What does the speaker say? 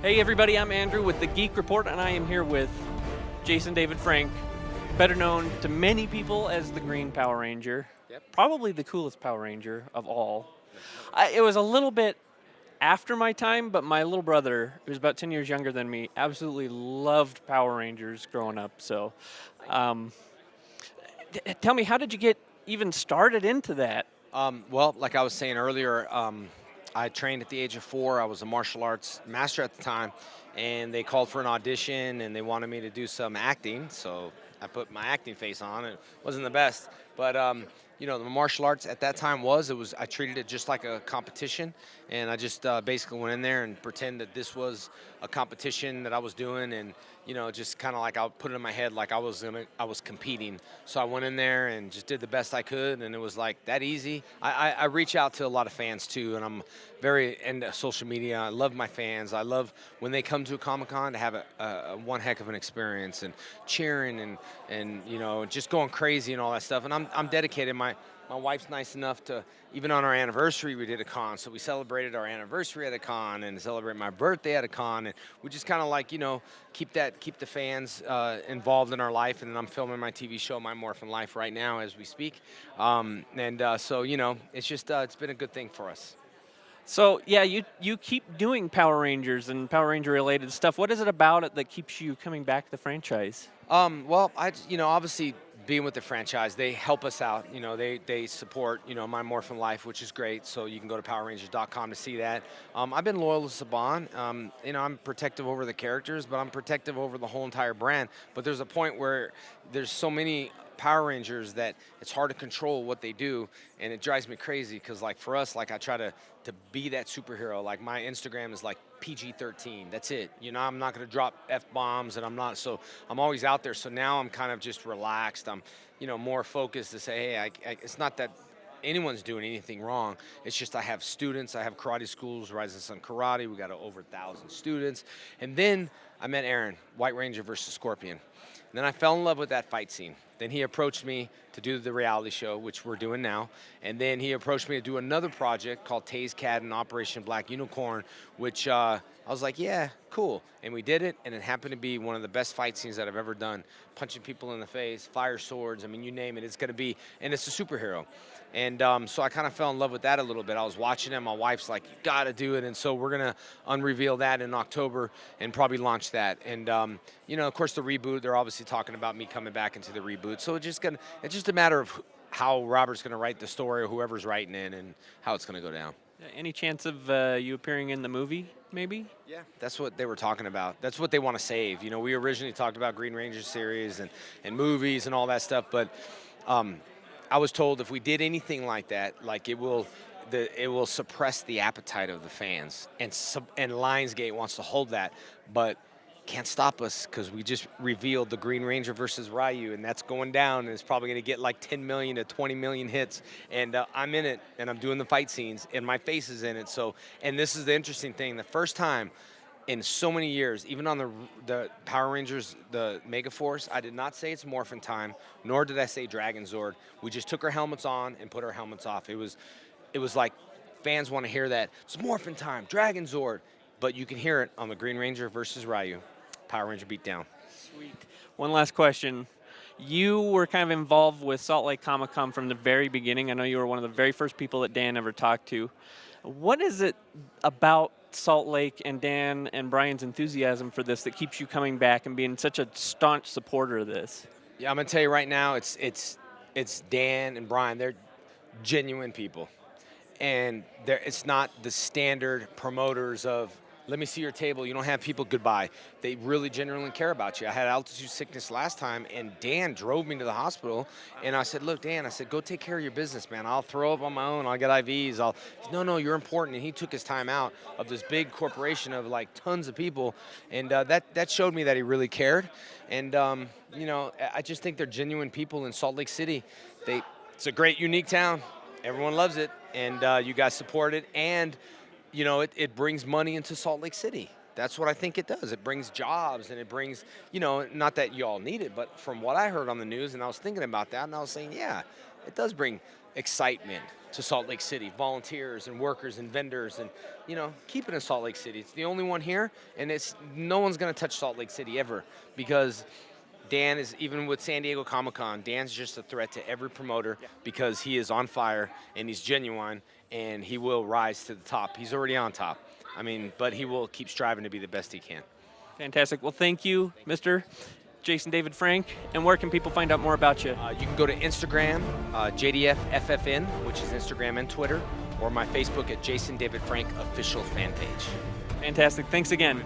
Hey everybody, I'm Andrew with the Geek Report, and I am here with Jason David Frank, better known to many people as the Green Power Ranger. Yep. Probably the coolest Power Ranger of all. No doubt. It was a little bit after my time, but my little brother, who's about 10 years younger than me, absolutely loved Power Rangers growing up. So, Thank you. um, tell me, how did you get even started into that? Well, like I was saying earlier, I trained at the age of 4. I was a martial arts master at the time, and they called for an audition, and they wanted me to do some acting. So I put my acting face on. It wasn't the best, but the martial arts at that time was I treated it just like a competition, and I just basically went in there and pretend that this was a competition that I was doing, and just kind of like I put it in my head like I was competing. So I went in there and just did the best I could, and it was like that easy. I reach out to a lot of fans too, and I'm very into social media. I love my fans. I love when they come to a Comic Con to have a one heck of an experience and cheering and just going crazy and all that stuff. And I'm dedicated. My wife's nice enough to, even on our anniversary, we did a con. So we celebrated our anniversary at a con and celebrate my birthday at a con. And we just kind of like, keep the fans involved in our life. And then I'm filming my TV show, My Morphin Life, right now as we speak. So it's just, it's been a good thing for us. So, yeah, you keep doing Power Rangers and Power Ranger related stuff. What is it about it that keeps you coming back to the franchise? Well, obviously being with the franchise, they help us out. They support, My Morphin Life, which is great. So you can go to PowerRangers.com to see that. I've been loyal to Saban. I'm protective over the characters, but I'm protective over the whole entire brand. But there's a point where there's so many Power Rangers that it's hard to control what they do, and it drives me crazy because, like, for us, like, I try to be that superhero. Like, my Instagram is like PG-13. That's it. I'm not going to drop F-bombs, and I'm always out there. So now I'm kind of just relaxed. I'm, more focused to say, hey, it's not that anyone's doing anything wrong. It's just I have students. I have karate schools, Rising Sun Karate. We got over 1,000 students. And then I met Aaron, White Ranger versus Scorpion. And then I fell in love with that fight scene. Then he approached me to do the reality show, which we're doing now. And then he approached me to do another project called Taze Cat and Operation Black Unicorn, which I was like, yeah, cool. And we did it, and it happened to be one of the best fight scenes that I've ever done. Punching people in the face, fire swords, I mean, you name it, it's going to be, and it's a superhero. And so I kind of fell in love with that a little bit. I was watching it. My wife's like, you got to do it. And so we're going to unreveal that in October and probably launch that. And, of course, the reboot, they're obviously talking about me coming back into the reboot. So it's just a matter of how Robert's going to write the story or whoever's writing it and how it's going to go down. Any chance of you appearing in the movie, maybe? Yeah, that's what they were talking about. That's what they want to save. We originally talked about Green Ranger series and movies and all that stuff, but I was told if we did anything like that, like it will suppress the appetite of the fans, and Lionsgate wants to hold that, but can't stop us because we just revealed the Green Ranger versus Ryu, and that's going down, and it's probably going to get like 10 million to 20 million hits, and I'm in it, and I'm doing the fight scenes, and my face is in it. So, and this is the interesting thing: the first time in so many years, even on the Power Rangers, the Mega Force, I did not say it's Morphin time, nor did I say Dragon Zord. We just took our helmets on and put our helmets off. It was like fans want to hear that. It's Morphin time, Dragon Zord, but you can hear it on the Green Ranger versus Ryu, Power Ranger Beatdown. Sweet. One last question. You were kind of involved with Salt Lake Comic-Con from the very beginning. I know you were one of the very first people that Dan ever talked to. What is it about Salt Lake and Dan and Brian's enthusiasm for this that keeps you coming back and being such a staunch supporter of this? Yeah, I'm gonna tell you right now, it's Dan and Brian. They're genuine people, and it's not the standard promoters of, let me see your table. You don't have people, goodbye. They really genuinely care about you. I had altitude sickness last time, and Dan drove me to the hospital, and I said, look, Dan, I said, go take care of your business, man. I'll throw up on my own. I'll get IVs. No, you're important. And he took his time out of this big corporation of like tons of people, and that showed me that he really cared. And, I just think they're genuine people in Salt Lake City. It's a great, unique town. Everyone loves it, and you guys support it, and it brings money into Salt Lake City. That's what I think it does. It brings jobs, and it brings, not that you all need it, but from what I heard on the news, and I was thinking about that, and I was saying, yeah, it does bring excitement to Salt Lake City, volunteers and workers and vendors, and keep it in Salt Lake City. It's the only one here, and no one's gonna touch Salt Lake City ever, because Dan is, even with San Diego Comic-Con, Dan's just a threat to every promoter because he is on fire and he's genuine, and he will rise to the top. He's already on top. I mean, but he will keep striving to be the best he can. Fantastic. Well, thank you, Mr. Jason David Frank. And where can people find out more about you? You can go to Instagram, JDFFFN, which is Instagram and Twitter, or my Facebook at Jason David Frank official fan page. Fantastic. Thanks again.